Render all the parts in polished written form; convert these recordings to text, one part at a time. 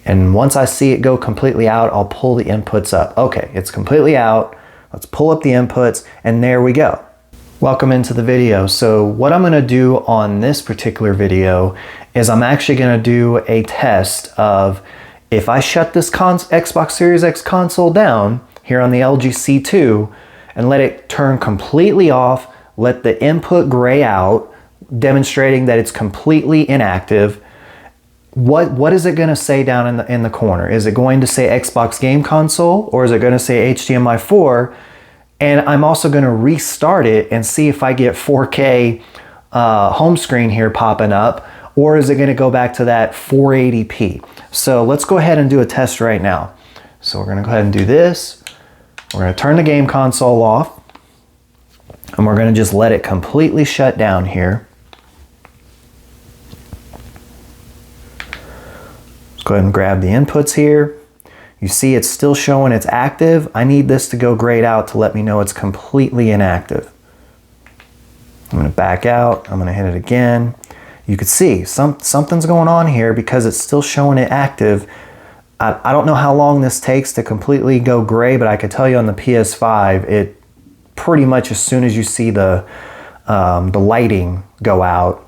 And once I see it go completely out, I'll pull the inputs up. Okay, it's completely out. Let's pull up the inputs, and there we go. Welcome into the video. So what I'm gonna do on this particular video is I'm actually gonna do a test of if I shut this Xbox Series X console down here on the LG C2 and let it turn completely off, let the input gray out, demonstrating that it's completely inactive, what is it going to say down in the corner? Is it going to say Xbox Game Console, or is it going to say HDMI 4? And I'm also going to restart it and see if I get 4K home screen here popping up, or is it going to go back to that 480p? So let's go ahead and do a test right now. So we're going to go ahead and do this. We're going to turn the game console off, and we're going to just let it completely shut down here. Let's go ahead and grab the inputs here. You see it's still showing it's active. I need this to go grayed out to let me know it's completely inactive. I'm going to back out. I'm going to hit it again. You can see something's going on here because it's still showing it active. I don't know how long this takes to completely go gray, but I could tell you on the PS5, it pretty much as soon as you see the lighting go out,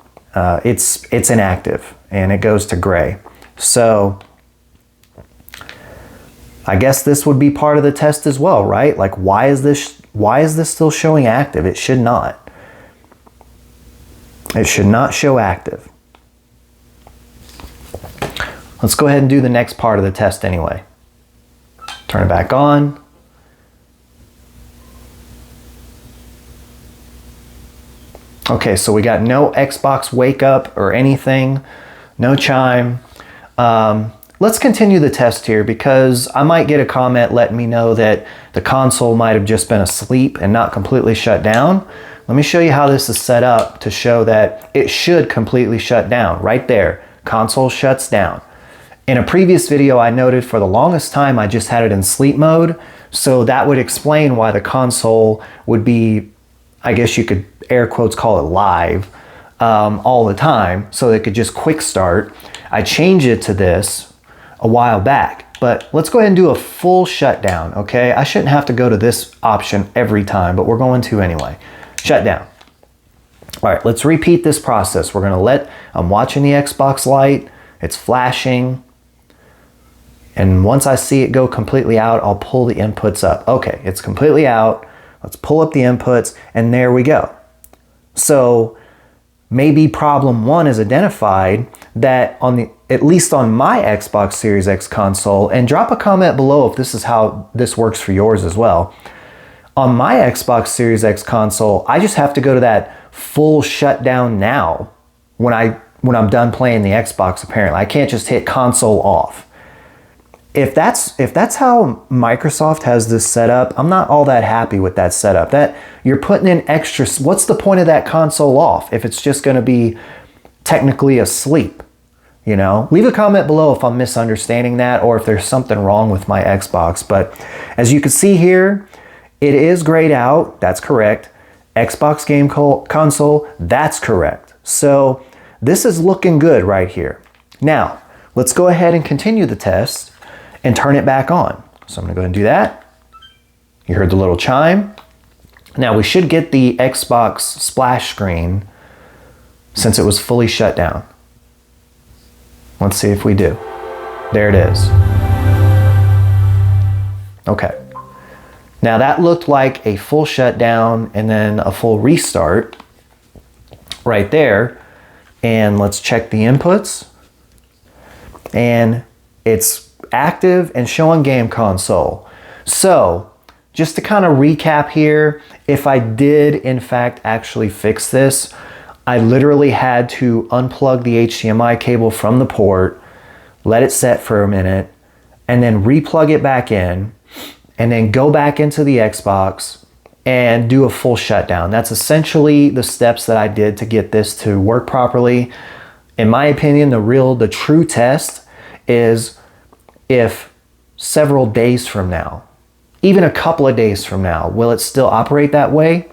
it's inactive and it goes to gray. So I guess this would be part of the test as well, right? Like, why is this still showing active? It should not. It should not show active. Let's go ahead and do the next part of the test anyway. Turn it back on. Okay, so we got no Xbox wake up or anything, no chime. Let's continue the test here because I might get a comment letting me know that the console might have just been asleep and not completely shut down. Let me show you how this is set up to show that it should completely shut down. Right there, console shuts down. In a previous video, I noted for the longest time I just had it in sleep mode, so that would explain why the console would be, I guess you could air quotes call it live all the time, so it could just quick start. I changed it to this a while back, but let's go ahead and do a full shutdown, okay? I shouldn't have to go to this option every time, but we're going to anyway. Shut down. All right, let's repeat this process. We're gonna I'm watching the Xbox light, it's flashing, and once I see it go completely out, I'll pull the inputs up. Okay, it's completely out. Let's pull up the inputs, and there we go. So maybe problem one is identified, that at least on my Xbox Series X console, and drop a comment below if this is how this works for yours as well. On my Xbox Series X console, I just have to go to that full shutdown now when I'm done playing the Xbox, apparently. I can't just hit console off. If that's how Microsoft has this set up, I'm not all that happy with that setup. That you're putting in extra, what's the point of that console off if it's just going to be technically asleep? You know, leave a comment below if I'm misunderstanding that or if there's something wrong with my Xbox. But as you can see here, it is grayed out. That's correct. Xbox Game Console, that's correct. So this is looking good right here. Now, let's go ahead and continue the test and turn it back on. So I'm gonna go ahead and do that. You heard the little chime. Now we should get the Xbox splash screen since it was fully shut down. Let's see if we do. There it is. Okay. Now that looked like a full shutdown and then a full restart right there. And let's check the inputs. And it's active and showing game console. So just to kind of recap here, if I did in fact actually fix this, I literally had to unplug the HDMI cable from the port, let it set for a minute, and then replug it back in, and then go back into the Xbox and do a full shutdown. That's essentially the steps that I did to get this to work properly. In my opinion, the true test is if several days from now, even a couple of days from now, will it still operate that way?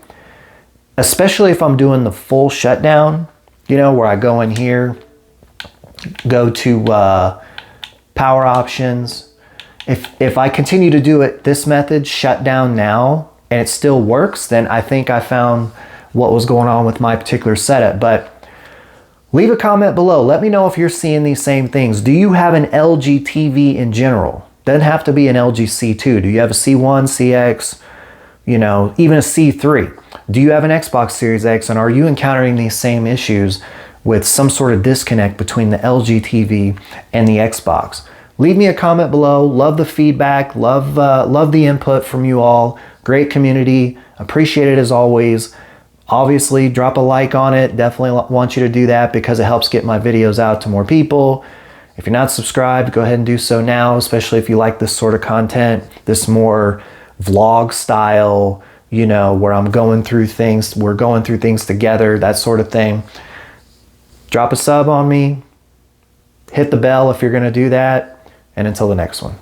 Especially if I'm doing the full shutdown, you know, where I go in here, go to power options. If I continue to do it this method, shut down now, and it still works, then I think I found what was going on with my particular setup. But leave a comment below. Let me know if you're seeing these same things. Do you have an LG TV in general? Doesn't have to be an LG C2. Do you have a C1, CX, you know, even a C3? Do you have an Xbox Series X, and are you encountering these same issues with some sort of disconnect between the LG TV and the Xbox? Leave me a comment below. Love the feedback. Love the input from you all. Great community. Appreciate it as always. Obviously, drop a like on it. Definitely want you to do that because it helps get my videos out to more people. If you're not subscribed, go ahead and do so now, especially if you like this sort of content, this more vlog style, you know, where I'm going through things, we're going through things together, that sort of thing. Drop a sub on me. Hit the bell if you're going to do that. And until the next one.